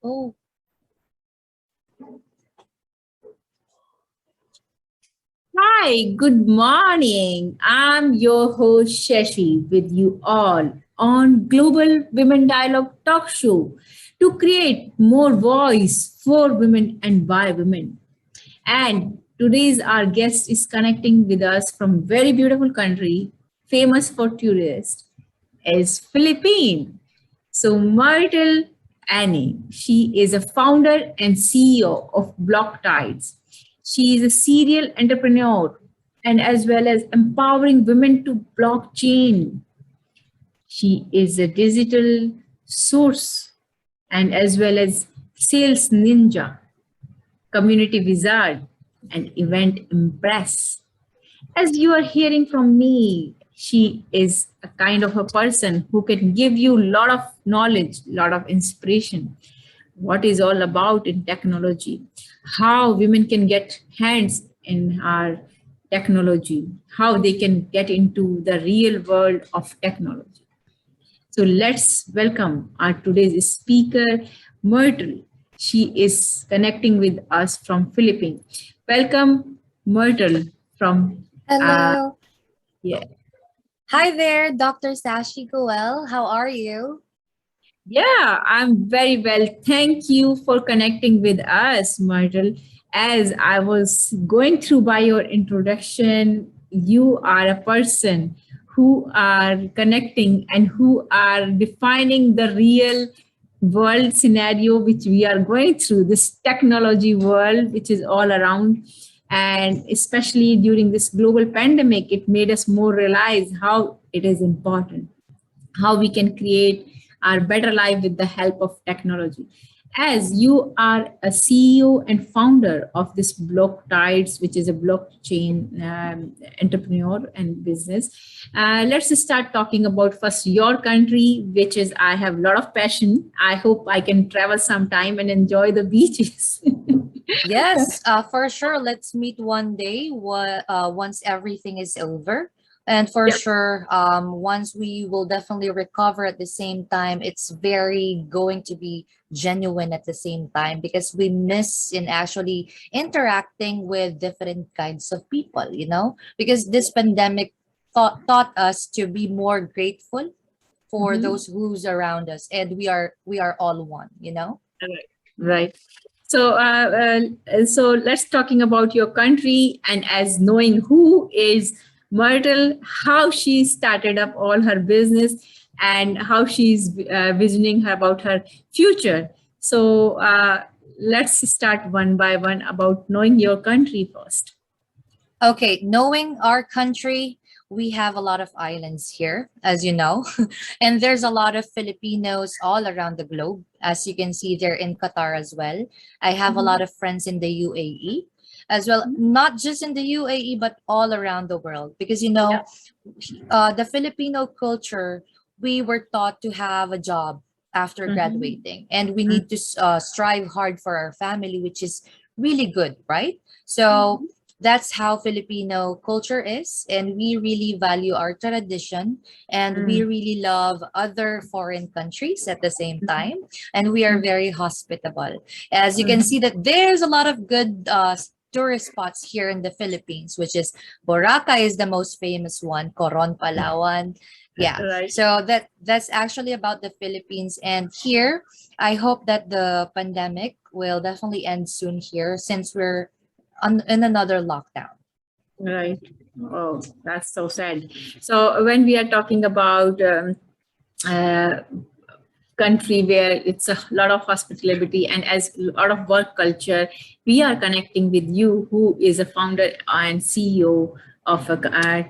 Oh, Hi, good morning. I'm your host Shashi with you all on Global Women Dialogue Talk Show to create more voice for women and by women. And today's our guest is connecting with us from very beautiful country, famous for tourists, is Philippine. So Myrtle Annie, she is a founder and CEO of Block Tides. She is a serial entrepreneur and as well as empowering women to blockchain. She is a digital source and as well as sales ninja, community wizard, and event impress. As you are hearing from me, she is a kind of a person who can give you a lot of knowledge, lot of inspiration, what is all about in technology, how women can get hands in our technology, how they can get into the real world of technology. So let's welcome our today's speaker, Myrtle. She is connecting with us from Philippines. Welcome, Myrtle, from hello. yeah. Hi there, Dr. Shashigoel. How are you? Yeah, I'm very well. Thank you for connecting with us, Myrtle. As I was going through by your introduction, you are a person who are connecting and who are defining the real world scenario which we are going through, this technology world which is all around. And especially during this global pandemic, it made us more realize how it is important, how we can create our better life with the help of technology. As you are a CEO and founder of this Block Tides, which is a blockchain entrepreneur and business, let's start talking about first your country, which is I have a lot of passion. I hope I can travel sometime and enjoy the beaches. Yes, for sure. Let's meet one day once everything is over. And for Yeah. sure, once we will definitely recover at the same time, it's very going to be genuine at the same time because we miss in actually interacting with different kinds of people, because this pandemic taught us to be more grateful for Mhm. those who's around us, and we are all one. Right. Right. So let's talking about your country and as knowing who is Myrtle, how she started up all her business and how she's visioning her about her future. So let's start one by one about knowing your country first. Okay, knowing our country, we have a lot of islands here, as you know, and there's a lot of Filipinos all around the globe. As you can see, they're in Qatar as well. I have a lot Mhm. of friends in the UAE as well, not just in the UAE, but all around the world. Because, Yeah. the Filipino culture, we were taught to have a job after Mhm. graduating, and we need to strive hard for our family, which is really good, right? So, Mhm. that's how Filipino culture is, and we really value our tradition, and we Mm. really love other foreign countries at the same time, and we are Mhm. very hospitable. As you can Mhm. see, that there's a lot of good tourist spots here in the Philippines, which is Boracay is the most famous one, Coron, Palawan. Yeah, Right. so that's actually about the Philippines, and here I hope that the pandemic will definitely end soon here, since we're in another lockdown. Right. Oh, that's so sad. So when we are talking about uh, country where it's a lot of hospitality and as a lot of work culture, we are connecting with you, who is a founder and CEO of a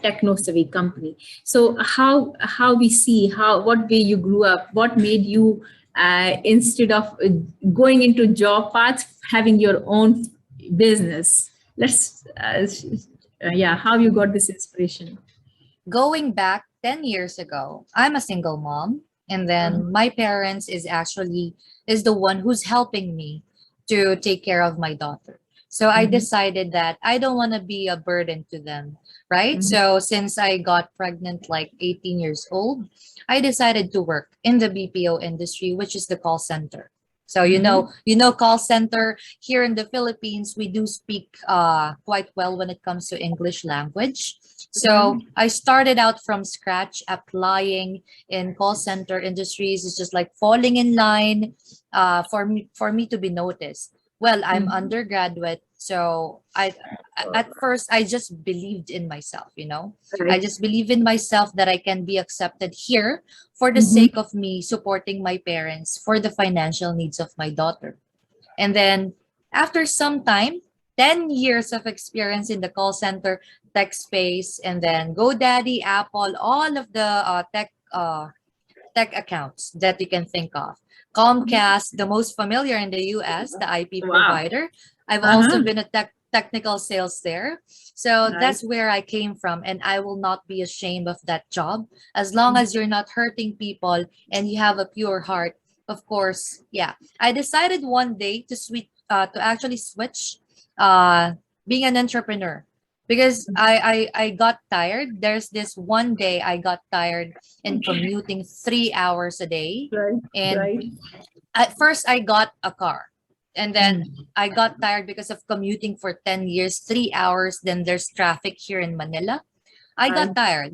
techno savvy company. So how we see how what way you grew up, what made you instead of going into job path, having your own business. Let's yeah, how you got this inspiration. Going back 10 years ago, I'm a single mom, and Mhm. then my parents is the one who's helping me to take care of my daughter. So I Mhm. decided that I don't want to be a burden to them, right? Mhm. So since I got pregnant like 18 years old, I decided to work in the BPO industry, which is the call center. So Mm-hmm. call center here in the Philippines, we do speak quite well when it comes to English language. So Mm-hmm. I started out from scratch applying in call center industries. It's just like falling in line for me to be noticed. Well, I'm Mm-hmm. undergraduate, so at first I just believed in myself, I Right. just believe in myself that I can be accepted here for the sake Mm-hmm. of me supporting my parents for the financial needs of my daughter. And then after some time, 10 years of experience in the call center tech space, and then GoDaddy, Apple, all of the tech accounts that you can think of. Comcast, the most familiar in the US, the IP Wow. provider. I've also Uh-huh. been a technical sales there. So Right. that's where I came from, and I will not be ashamed of that job as long as you're not hurting people and you have a pure heart. Of course, yeah. I decided one day to actually switch uh, being an entrepreneur because I got tired. There's this one day I got tired and commuting 3 hours a day. Right. And Right. at first, I got a car. And then Mm. I got tired because of commuting for 10 years, 3 hours. Then there's traffic here in Manila. I got Right. tired.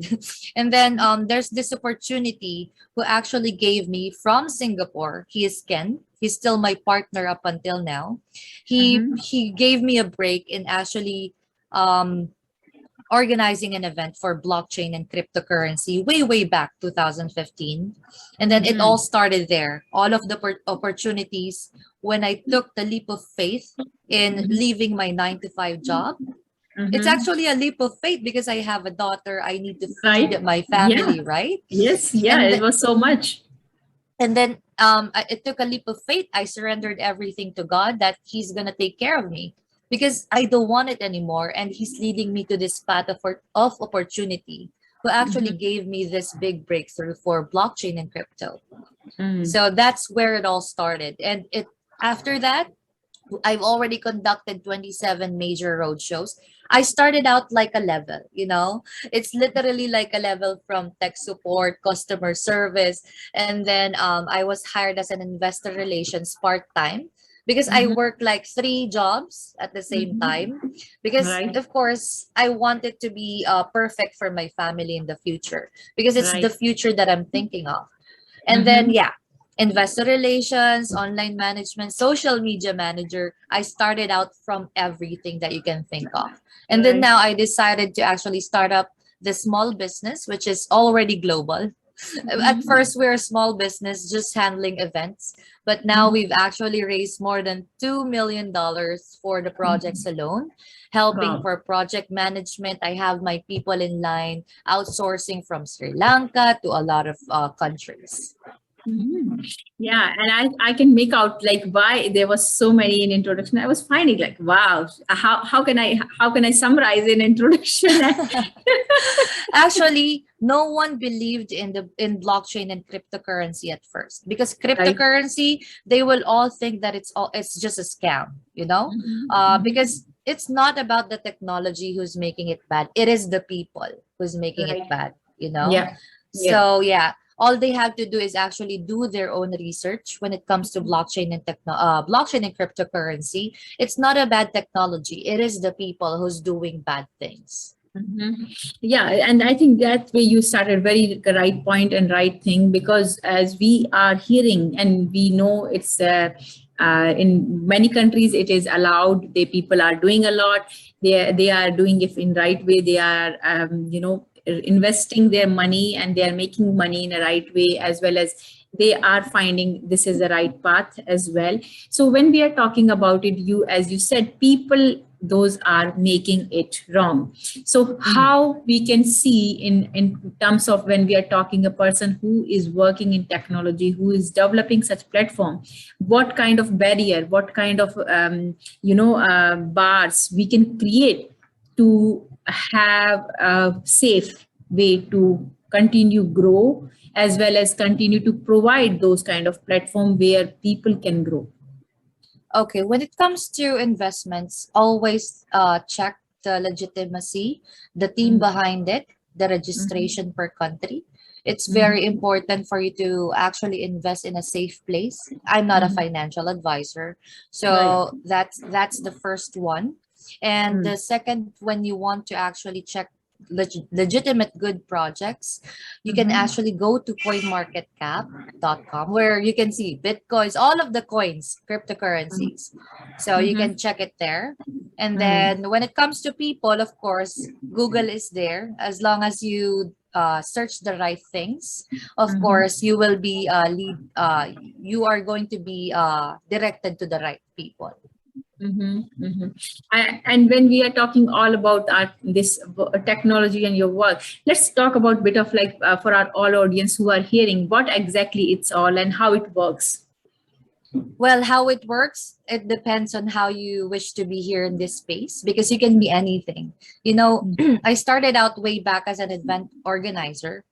And then there's this opportunity who actually gave me from Singapore. He is Ken. He's still my partner up until now. He Mm-hmm. he gave me a break in actually um, organizing an event for blockchain and cryptocurrency way back 2015, and then it all Mm-hmm. started there. All of the opportunities when I took the leap of faith in leaving my 9 to 5 job. It's Mm-hmm. actually a leap of faith because I have a daughter, I need to feed Right. my Yeah. family, right? Yes. Yeah. and It th- was so much. and then it took a leap of faith. I surrendered everything to God that He's gonna take care of me because I don't want it anymore, and He's leading me to this path of opportunity. Who actually Mm-hmm. gave me this big breakthrough for blockchain and crypto. Mm. So that's where it all started, and it after that I've already conducted 27 major road shows. I started out like a level. It's literally like a level from tech support, customer service, and then I was hired as an investor relations part-time because I Mm-hmm. work like three jobs at the same time Mm-hmm. because Right. of course I wanted to be perfect for my family in the future because it's the Right. future that I'm thinking of. And then, Mm-hmm. yeah, investor relations, online management, social media manager. I started out from everything that you can think of. And then Right. now I decided to actually start up the small business, which is already global. At Mm-hmm. first, we're a small business just handling events, but now Mm-hmm. we've actually raised more than $2 million for the projects alone, helping Wow. for project management. I have my people in line, outsourcing from Sri Lanka to a lot of countries. Mhm. Yeah, and I can make out like why there was so many in introduction. I was finding like wow, how can I summarize in introduction? Actually, no one believed in blockchain and cryptocurrency at first because Right. cryptocurrency, they will all think that it's just a scam. Mhm. Because it's not about the technology who's making it bad. It is the people who's making it Right. bad. Yeah. Yeah. So yeah, all they have to do is actually do their own research when it comes to blockchain and cryptocurrency. It's not a bad technology. It is the people who's doing bad things. Mhm. Yeah, and I think that's where you started very right point and right thing, because as we are hearing and we know it's in many countries it is allowed. The people are doing a lot. They are doing it in right way. They are investing their money and they are making money in a right way, as well as they are finding this is the right path as well. So when we are talking about it, you as you said, people those are making it wrong. So Mhm. how we can see in terms of when we are talking a person who is working in technology, who is developing such platform, what kind of barrier, what kind of bars we can create to have a safe way to continue grow, as well as continue to provide those kind of platform where people can grow. Okay, when it comes to investments, always check the legitimacy, the team Mm, behind it, the mhm, registration per country. It's very Mhm. important for you to actually invest in a safe place. I'm not a Mhm. financial advisor, Right. so that's the first one. And Mm. the second, when you want to actually check legitimate good projects, you can Mhm. actually go to coinmarketcap.com, where you can see bitcoins, all of the coins, cryptocurrencies, so you Mhm. can check it there. And Mm. then when it comes to people, of course, Google is there. As long as you search the right things, of Mhm. course, you will be you are going to be directed to the right people. Mm-hmm, mm-hmm. And when we are talking all about this technology and your work, let's talk about bit of like for our all audience who are hearing what exactly it's all and how it works. Well, how it works, it depends on how you wish to be here in this space, because you can be anything. You know, I started out way back as an event organizer.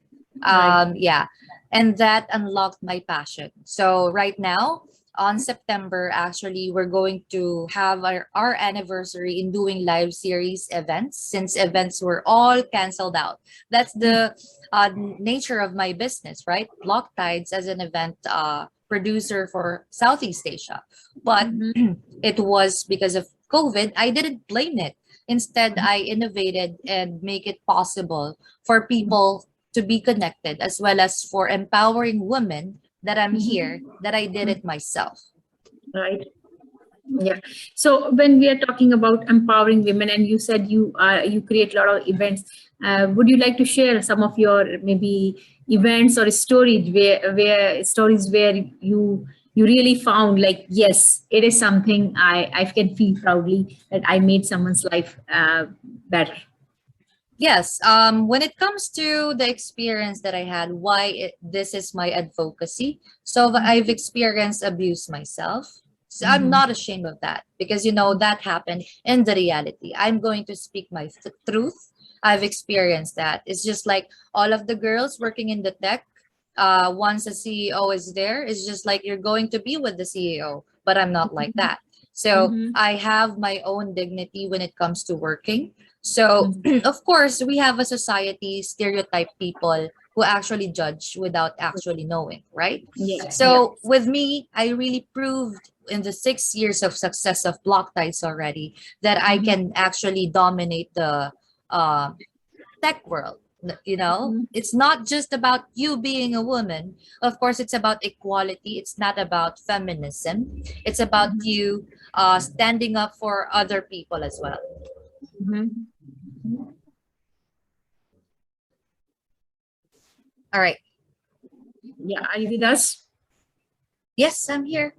Right. Yeah. And that unlocked my passion. So right now, on September, actually, we're going to have our anniversary in doing live series events, since events were all canceled out. That's the nature of my business, right? Block Tides as an event producer for Southeast Asia. But Mm-hmm. it was because of COVID. I didn't blame it. Instead, I innovated and make it possible for people to be connected, as well as for empowering women, that I'm here, that I did it myself. Right. Yeah. So when we are talking about empowering women, and you said you create a lot of events, would you like to share some of your maybe events or stories where you really found like yes, it is something I can feel proudly that I made someone's life better. Yes, when it comes to the experience that I had, this is my advocacy. So I've experienced abuse myself. So I'm Mm-hmm. not ashamed of that, because that happened in the reality. I'm going to speak my truth. I've experienced that. It's just like all of the girls working in the tech. Once a CEO is there, it's just like you're going to be with the CEO, but I'm not like that. So Mm-hmm. I have my own dignity when it comes to working. So, Mm-hmm. of course, we have a society stereotype people who actually judge without actually knowing, right? Yeah. Yeah. So, with me, I really proved in the 6 years of success of Block Tides already that I Mm-hmm. can actually dominate the uh, tech world. Mm-hmm. It's not just about you being a woman. Of course, it's about equality. It's not about feminism. It's about you standing up for other people as well. Mm-hmm. All right. Yeah. Are you with us? Yes, I'm here.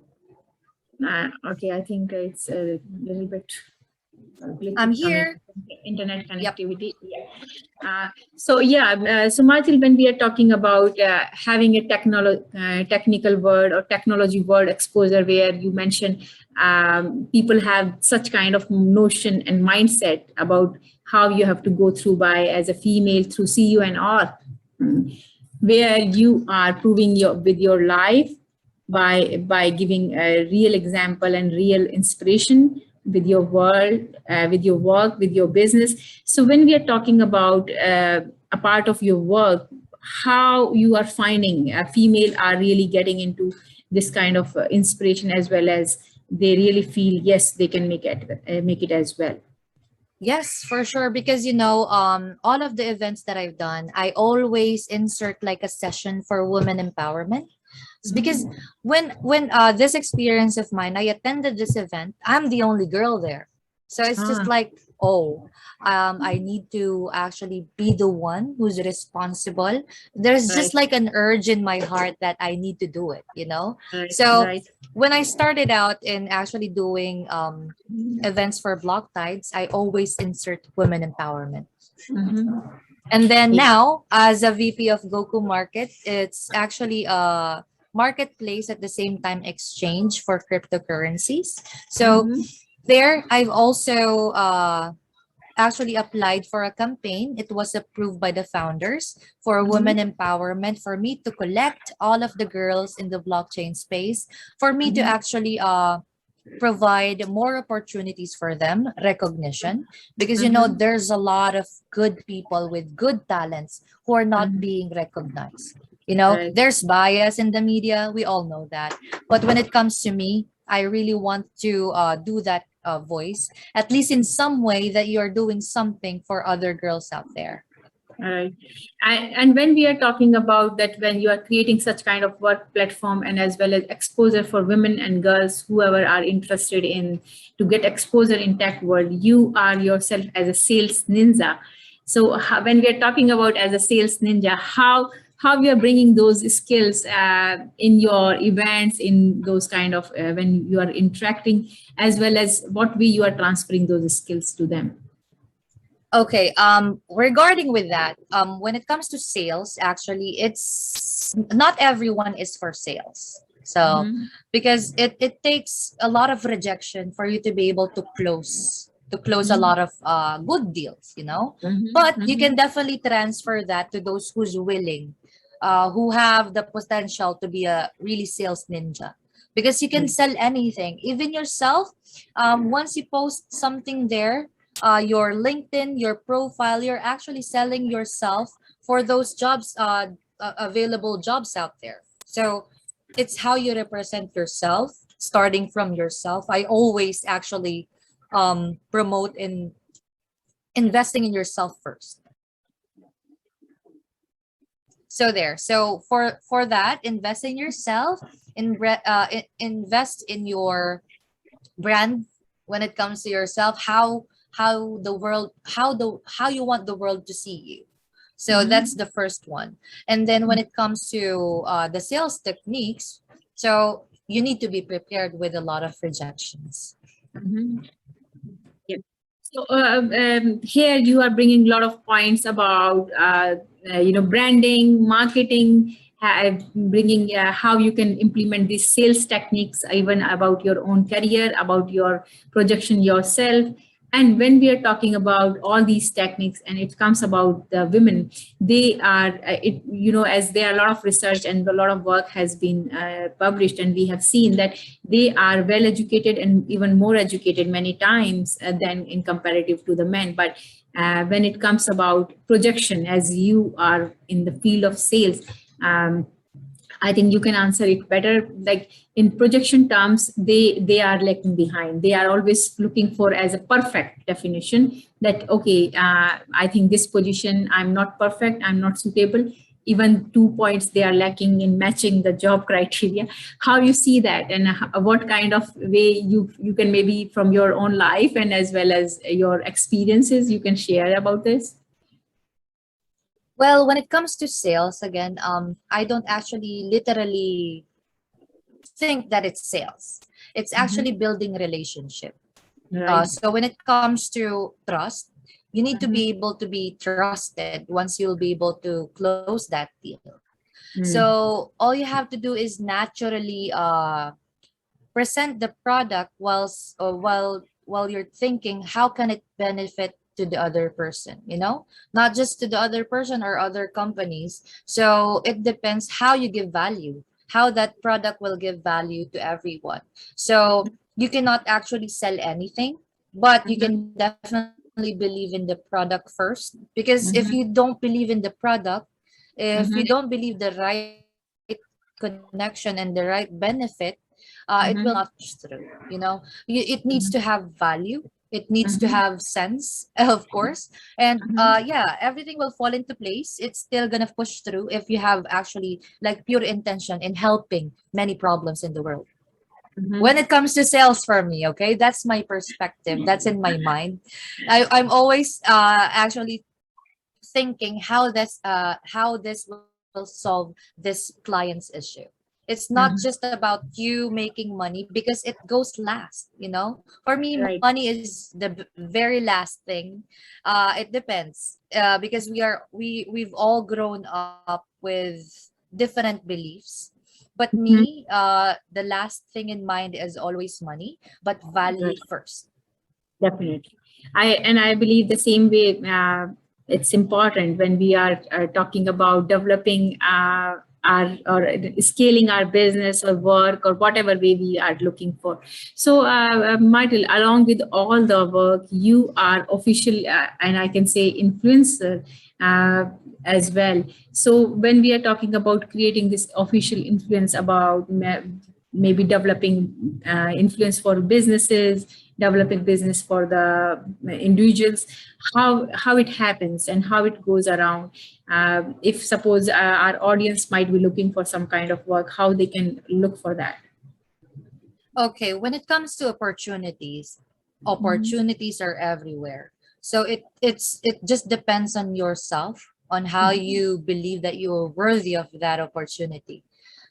Okay, I think it's a little bit glitch I'm is coming. here. Internet Yep. connectivity. Yeah. So Myrtle, when we are talking about having a technical word or technology word exposure, where you mentioned people have such kind of notion and mindset about how you have to go through by as a female through CU and all, where you are proving your with your life by giving a real example and real inspiration with your world, with your work, with your business. So when we are talking about a part of your work, how you are finding female are really getting into this kind of inspiration, as well as they really feel yes they can make it as well. Yes, for sure. Because all of the events that I've done, I always insert like a session for women empowerment. It's because when this experience of mine, I attended this event, I'm the only girl there. So it's just Ah, like, oh, I need to actually be the one who's responsible. There's just right, like an urge in my heart that I need to do it. right, So right. when I started out in actually doing events for Block Tides, I always insert women empowerment. Mhm. And then Yeah. now, as a VP of Goku Market, it's actually a marketplace at the same time exchange for cryptocurrencies. So Mhm. there, I've also actually applied for a campaign. It was approved by the founders for women Mhm. empowerment, for me to collect all of the girls in the blockchain space, for me to Mhm. actually provide more opportunities for them, recognition, because Mm-hmm. there's a lot of good people with good talents who are not Mm-hmm. being recognized. Right. There's bias in the media, we all know that. But when it comes to me, I really want to do that voice, at least in some way, that you're doing something for other girls out there. Right. And when we are talking about that, when you are creating such kind of work platform and as well as exposure for women and girls, whoever are interested in to get exposure in tech world, you are yourself as a sales ninja. So when we are talking about as a sales ninja, how you are bringing those skills in your events, in those kind of when you are interacting, as well as what way you are transferring those skills to them. Okay, regarding with that, when it comes to sales, actually, it's not everyone is for sales. So, Mm-hmm. because it takes a lot of rejection for you to be able to close a Mm-hmm. lot of good deals. But you Mm-hmm. can definitely transfer that to those who's willing, who have the potential to be a really sales ninja, because you can sell anything, even yourself. Once you post something there, your LinkedIn, your profile, you're actually selling yourself for those jobs, available jobs out there. So it's how you represent yourself, starting from yourself. I always actually promote in investing in yourself first. So there. So for that, invest in yourself, invest in your brand. When it comes to yourself, how you want the world to see you. So that's Mm-hmm. the first one. And then when it comes to the sales techniques, so you need to be prepared with a lot of rejections. Mm-hmm. Yeah. So here you are bringing a lot of points about branding, marketing, bringing how you can implement these sales techniques, even about your own career, about your projection yourself. And when we are talking about all these techniques, and it comes about the women, they are as there are a lot of research and a lot of work has been published, and we have seen that they are well educated and even more educated many times than in comparative to the men. But when it comes about projection, as you are in the field of sales, um, I think you can answer it better. Like in projection terms, they are lagging behind. They are always looking for as a perfect definition that okay, I think this position I'm not perfect, I'm not suitable. Even 2 points they are lacking in matching the job criteria. How you see that, and what kind of way you can maybe from your own life and as well as your experiences you can share about this. Well, when it comes to sales, again, I don't actually literally think that it's sales. It's actually Mhm. building relationship. Right. So when it comes to trust, you need to Mhm. be able to be trusted once you'll be able to close that deal. Mm. So all you have to do is naturally present the product while you're thinking how can it benefit to the other person, not just to the other person or other companies. So it depends how you give value, how that product will give value to everyone. So you cannot actually sell anything, but you can Mhm. definitely believe in the product first, because if you don't Mhm. believe in the product, if you don't Mhm. believe the right connection and the right benefit, it will not push through. It needs to have value. It needs to have Mhm. sense, of course. And yeah, Mhm. everything will fall into place. It's still gonna push through if you have actually like pure intention in helping many problems in the world. When Mhm. it comes to sales for me, okay, that's my perspective. That's in my mind. I'm always actually thinking how this will solve this client's issue. It's not just Mhm. about you making money, because it goes last. For me, Right. money is the very last thing. It depends, because we've all grown up with different beliefs. But Mhm. me, the last thing in mind is always money, but value Right. first. Definitely. I believe the same way. It's important when we are talking about developing our or scaling our business or work or whatever way we are looking for. So, Myrtle, along with all the work, you are official and I can say influencer as well. So, when we are talking about creating this official influence about maybe developing influence for businesses, developing business for the individuals, how it happens and how it goes around. If suppose our audience might be looking for some kind of work, how they can look for that. Okay, when it comes to opportunities, Mhm. opportunities are everywhere. So it just depends on yourself, on how Mhm. you believe that you are worthy of that opportunity.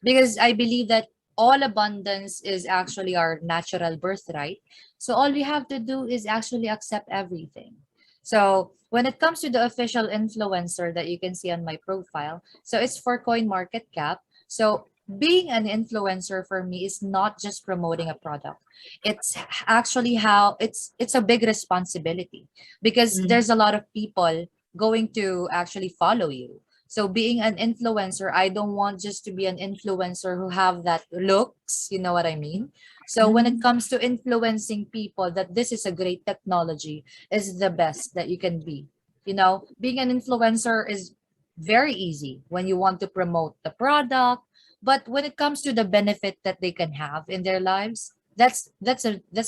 Because I believe that all abundance is actually our natural birthright. So all we have to do is actually accept everything. So when it comes to the official influencer that you can see on my profile, so it's for Coin Market Cap. So being an influencer for me is not just promoting a product. It's actually how it's a big responsibility because there's a lot of people going to actually follow you. So being an influencer, I don't want just to be an influencer who have that looks, you know what I mean? So when it Mhm. comes to influencing people that this is a great technology is the best that you can be. You know, being an influencer is very easy when you want to promote the product, but when it comes to the benefit that they can have in their lives, that's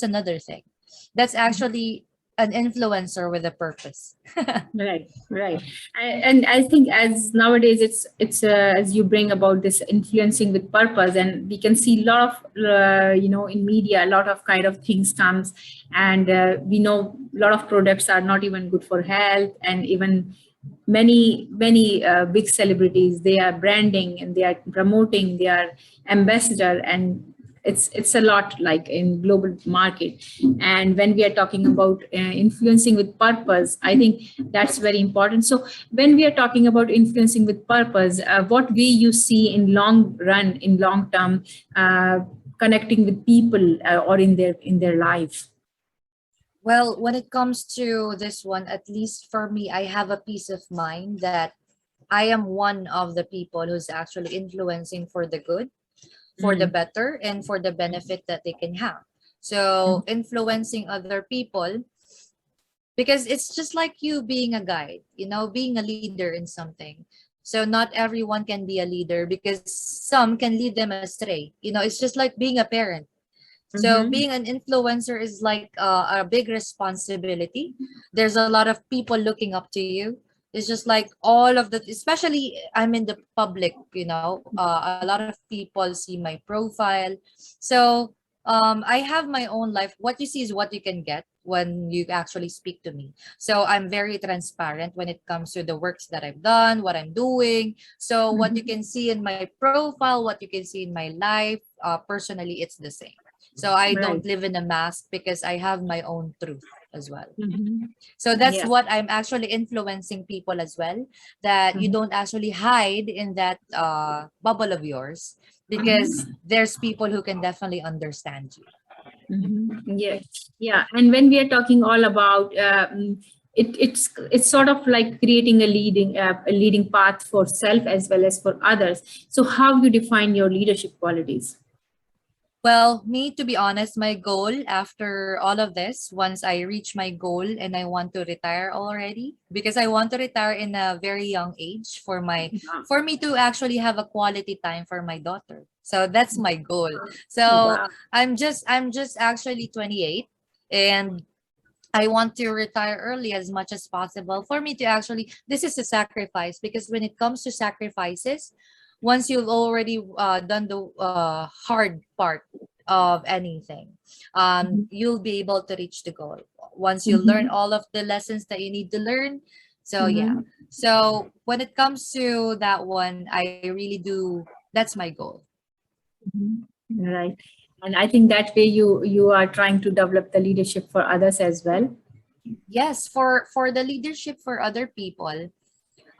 another thing. That's actually an influencer with a purpose. Right, right. And I think as nowadays it's as you bring about this influencing with purpose, and we can see a lot of in media a lot of kind of things comes, and we know a lot of products are not even good for health, and even many big celebrities, they are branding and they are promoting, they are ambassador, and it's a lot like in global market. And when we are talking about influencing with purpose, I think that's very important. So when we are talking about influencing with purpose, what way you see in long run, in long term, connecting with people or in their life. Well, when it comes to this one, at least for me, I have a peace of mind that I am one of the people who's actually influencing for the good, for the Mm. better, and for the benefit that they can have. So influencing other people, because it's just like you being a guide, you know, being a leader in something. So not everyone can be a leader because some can lead them astray. You know, it's just like being a parent. So being Mhm. an influencer is like a big responsibility. There's a lot of people looking up to you. It's just like all of the, especially I'm in the public, you know, a lot of people see my profile. So I have my own life. What you see is what you can get when you actually speak to me. So I'm very transparent when it comes to the works that I've done, what I'm doing. So what you Mhm. can see in my profile, what you can see in my life, personally, it's the same. So I don't Right. live in a mask because I have my own truth as well. Mhm. So that's Yeah. what I'm actually influencing people as well, that you Mhm. don't actually hide in that bubble of yours because Mhm. there's people who can definitely understand you. Mhm. Yeah, yeah. And when we are talking all about it's sort of like creating a leading path for self as well as for others. So how you define your leadership qualities? Well, me, to be honest, my goal after all of this, once I reach my goal and I want to retire already, because I want to retire in a very young age Wow. for me to actually have a quality time for my daughter. So that's my goal. So Wow. I'm just actually 28, and I want to retire early as much as possible for me to actually, this is a sacrifice because when it comes to sacrifices, once you've already done the hard part of anything, Mhm. you'll be able to reach the goal. Once you learn Mhm. all of the lessons that you need to learn. So yeah. Mhm. So when it comes to that one, I really do, that's my goal. Mhm. Right. And I think that way you are trying to develop the leadership for others as well. Yes, for the leadership for other people,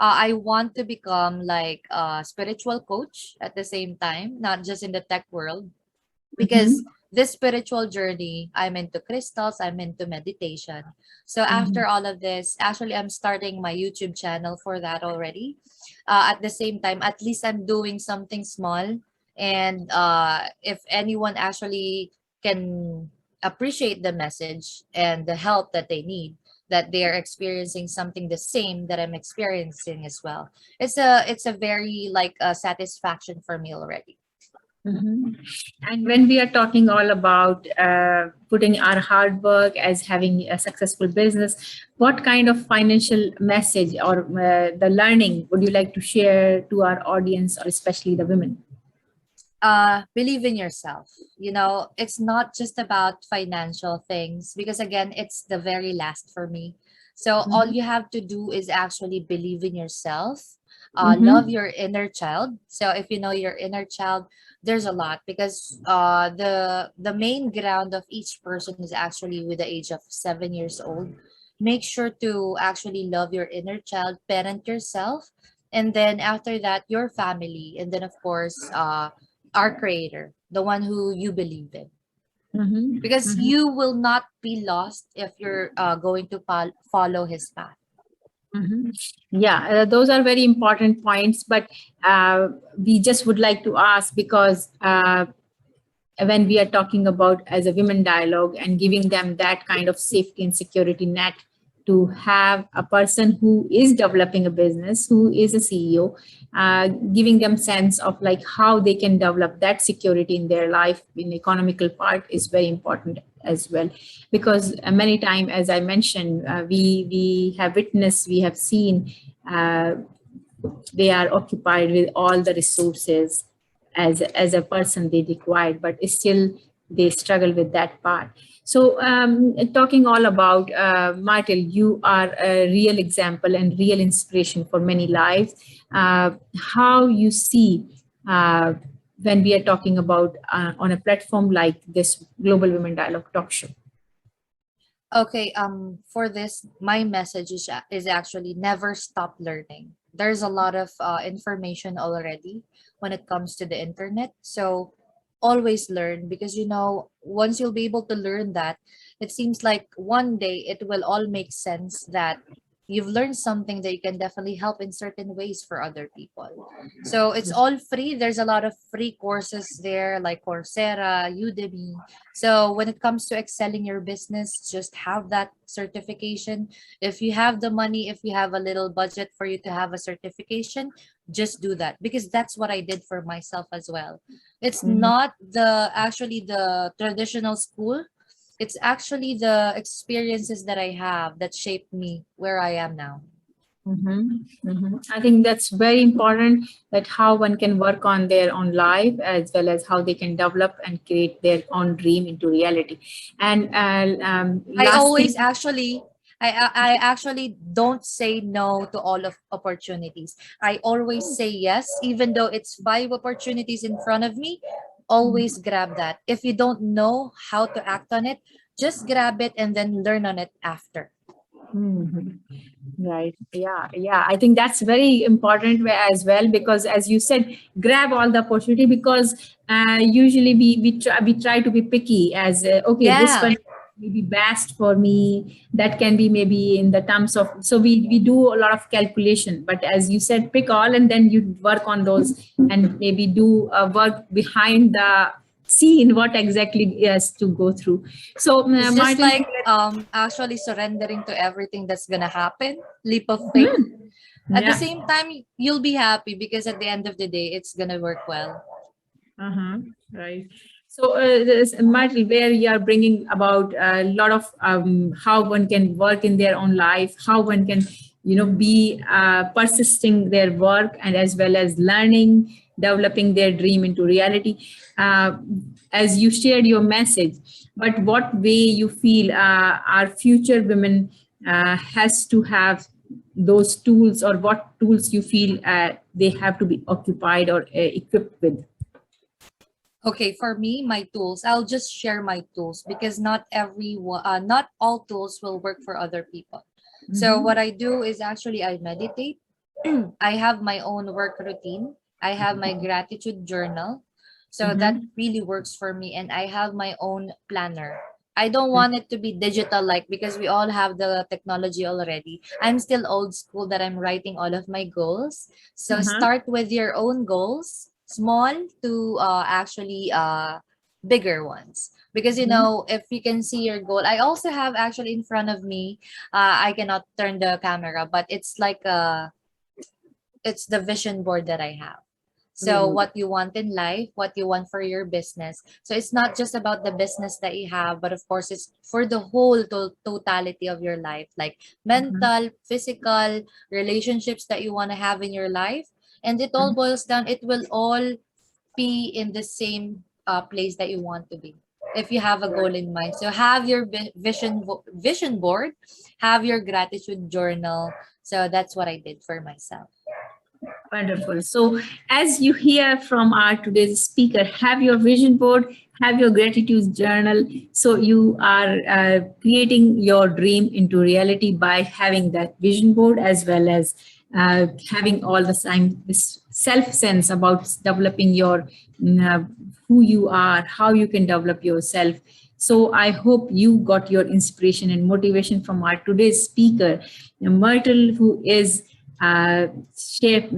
I want to become like a spiritual coach at the same time, not just in the tech world, because Mhm. this spiritual journey, I'm into crystals, I'm into meditation. So after Mhm. all of this, actually, I'm starting my YouTube channel for that already. At the same time, at least I'm doing something small. And if anyone actually can appreciate the message and the help that they need, that they are experiencing something the same that I'm experiencing as well. It's a very like a satisfaction for me already. Mhm. And when we are talking all about putting our hard work as having a successful business, what kind of financial message or the learning would you like to share to our audience, or especially the women? Believe in yourself. It's not just about financial things, because again, it's the very last for me. So all Mhm. you have to do is actually believe in yourself. Love Mhm. your inner child. So if you know your inner child, there's a lot, because the main ground of each person is actually with the age of 7 years old. Make sure to actually love your inner child, parent yourself, and then after that your family, and then of course our creator, the one who you believe in. Mhm. Because Mhm. you will not be lost if you're going to follow his path. Mhm. Yeah, those are very important points. But we just would like to ask, because when we are talking about as a women dialogue and giving them that kind of safety and security net, to have a person who is developing a business, who is a CEO, giving them sense of like how they can develop that security in their life in economical part is very important as well. Because many times, as I mentioned, we have witnessed, we have seen, uh, they are occupied with all the resources as a person they required, but still they struggle with that part. So talking all about Myrtle, you are a real example and real inspiration for many lives. How you see, uh, when we are talking about on a platform like this Global Women Dialogue talk show. Okay, for this, my message is actually never stop learning. There's a lot of information already when it comes to the internet. So always learn, because once you'll be able to learn that, it seems like one day it will all make sense that you've learned something that you can definitely help in certain ways for other people. So it's all free. There's a lot of free courses there like Coursera, Udemy. So when it comes to excelling your business, just have that certification. If you have the money, if you have a little budget for you to have a certification, just do that, because that's what I did for myself as well. It's Mhm. not the traditional school. It's actually the experiences that I have that shaped me where I am now. Mhm, mhm. I think that's very important, that how one can work on their own life as well as how they can develop and create their own dream into reality. And I last always thing. actually I actually don't say no to all of opportunities. I always say yes, even though it's five opportunities in front of me. Always grab that. If you don't know how to act on it, just grab it and then learn on it after. Mhm. Right. Yeah. Yeah. I think that's very important as well, because as you said, grab all the opportunity, because usually we try to be picky as okay, this Yeah. one may be best for me. That can be maybe in the terms of, so we do a lot of calculation. But as you said, pick all and then you work on those, and maybe do work behind the scene what exactly is to go through. So It's just Martin. like actually surrendering to everything that's gonna happen. Leap of faith. Mhm. At the Yeah. same time, you'll be happy because at the end of the day, it's gonna work well. Uh-huh. Right. So, Myrtle, where you are bringing about a lot of how one can work in their own life, how one can, be persisting their work, and as well as learning, developing their dream into reality. Uh, as you shared your message, but what way you feel our future women has to have those tools, or what tools you feel they have to be occupied or equipped with? Okay, for me, my tools, I'll just share my tools, because not all tools will work for other people. So what Mhm. I do is actually I meditate. I have my own work routine. I have my gratitude journal. So that Mm-hmm. really works for me. And I have my own planner. I don't Mm-hmm. want it to be digital like, because we all have the technology already. I'm still old school that I'm writing all of my goals. So Uh-huh. start with your own goals, small to actually bigger ones. Because Mm-hmm. if you can see your goal, I also have actually in front of me. I cannot turn the camera, but it's the vision board that I have. So Mm-hmm. what you want in life, what you want for your business. So it's not just about the business that you have, but of course it's for the whole totality of your life, like mental, physical, relationships that you want to have in your life. And it all boils down, it will all be in the same place that you want to be if you have a goal in mind. So have your vision board, have your gratitude journal. So that's what I did for myself. Wonderful. So, as you hear from our today's speaker, have your vision board, have your gratitude journal. So, you are creating your dream into reality by having that vision board, as well as having all the time this self sense about developing your who you are, how you can develop yourself. So, I hope you got your inspiration and motivation from our today's speaker, Myrtle, who is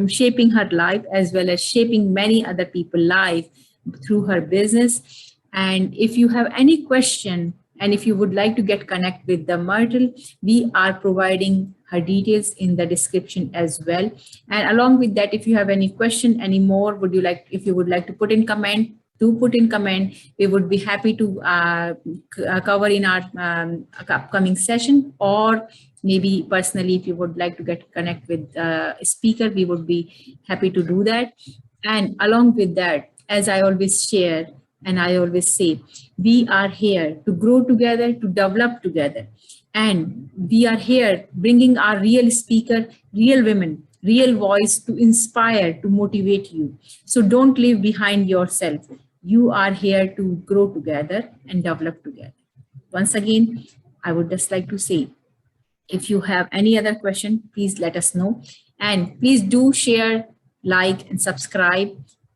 shaping her life as well as shaping many other people's life through her business. And if you have any question and if you would like to get connect with the Myrtle, we are providing her details in the description as well. And along with that, if you have any question anymore, would you like if you would like to put in comment, do put in comment. We would be happy to cover in our upcoming session, or maybe personally if you would like to get connect with a speaker, we would be happy to do that. And along with that, as I always share and I always say, we are here to grow together, to develop together, and we are here bringing our real speaker, real women, real voice to inspire, to motivate you. So don't leave behind yourself. You are here to grow together and develop together. Once again, I would just like to say, if you have any other question, please let us know. And please do share, like, and subscribe.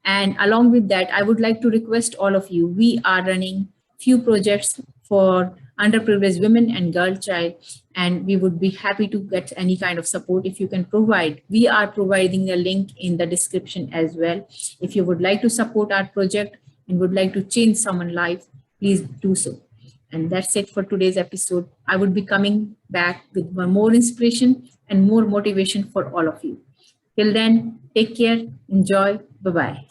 And along with that, I would like to request all of you, we are running few projects for underprivileged women and girl child. And we would be happy to get any kind of support if you can provide. We are providing a link in the description as well. If you would like to support our project and would like to change someone's life, please do so. And that's it for today's episode. I would be coming back with more inspiration and more motivation for all of you. Till then, take care, enjoy, bye bye.